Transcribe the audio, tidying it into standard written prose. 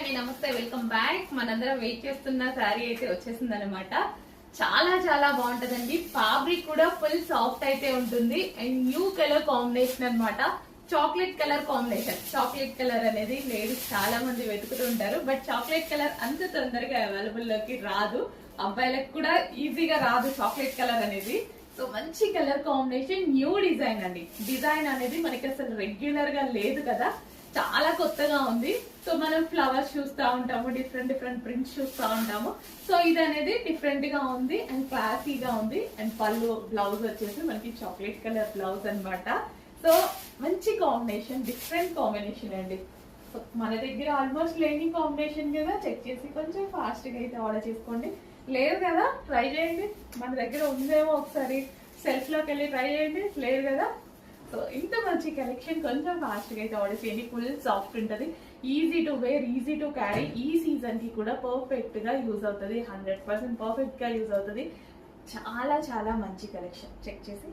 అండి, నమస్తే, welcome back. మనందరం వెయిట్ చేస్తున్న శారీ అయితే వచ్చేసింది అనమాట. చాలా చాలా బాగుంటదండి. ఫ్యాబ్రిక్ కూడా ఫుల్ సాఫ్ట్ అయితే ఉంటుంది అండ్ న్యూ కలర్ కాంబినేషన్ అన్నమాట. Chocolate colour combination. Chocolate colour అనేది లేడీస్ చాలా మంది వెతుకుతుంటారు, బట్ చాక్లెట్ కలర్ అంత తొందరగా అవైలబుల్ లోకి రాదు. అబ్బాయిలకు కూడా ఈజీగా రాదు చాక్లెట్ కలర్ అనేది. సో మంచి కలర్ కాంబినేషన్, న్యూ డిజైన్ అండి. డిజైన్ అనేది మనకి అసలు రెగ్యులర్ గా లేదు కదా, చాలా కొత్తగా ఉంది. సో మనం ఫ్లవర్స్ చూస్తూ ఉంటాము, డిఫరెంట్ డిఫరెంట్ ప్రింట్స్ చూస్తూ ఉంటాము. సో ఇది అనేది డిఫరెంట్ గా ఉంది అండ్ క్లాసీగా ఉంది. అండ్ పళ్ళు బ్లౌజ్ వచ్చేసి మనకి చాక్లెట్ కలర్ బ్లౌజ్ అన్నమాట. సో మంచి కాంబినేషన్, డిఫరెంట్ కాంబినేషన్ అండి. సో మన దగ్గర ఆల్మోస్ట్ లేని కాంబినేషన్ కదా, చెక్ చేసి కొంచెం ఫాస్ట్ గా అయితే ఆర్డర్ చేసుకోండి. లేదు కదా ట్రై చేయండి, మన దగ్గర ఉందేమో ఒకసారి సెల్ఫ్ లోకి వెళ్ళి ట్రై చేయండి. లేదు కదా, సో ఇంత మంచి కలెక్షన్ కొంచెం ఫాస్ట్ గా అయితే ఆర్డర్ చేయండి. ఫుల్ సాఫ్ట్ ఉంటుంది, easy to wear, easy to carry. ఈ సీజన్ కి కూడా పర్ఫెక్ట్ గా యూజ్ అవుతుంది, 100% పర్ఫెక్ట్ గా యూజ్ అవుతుంది. చాలా చాలా మంచి కలెక్షన్, చెక్ చేసి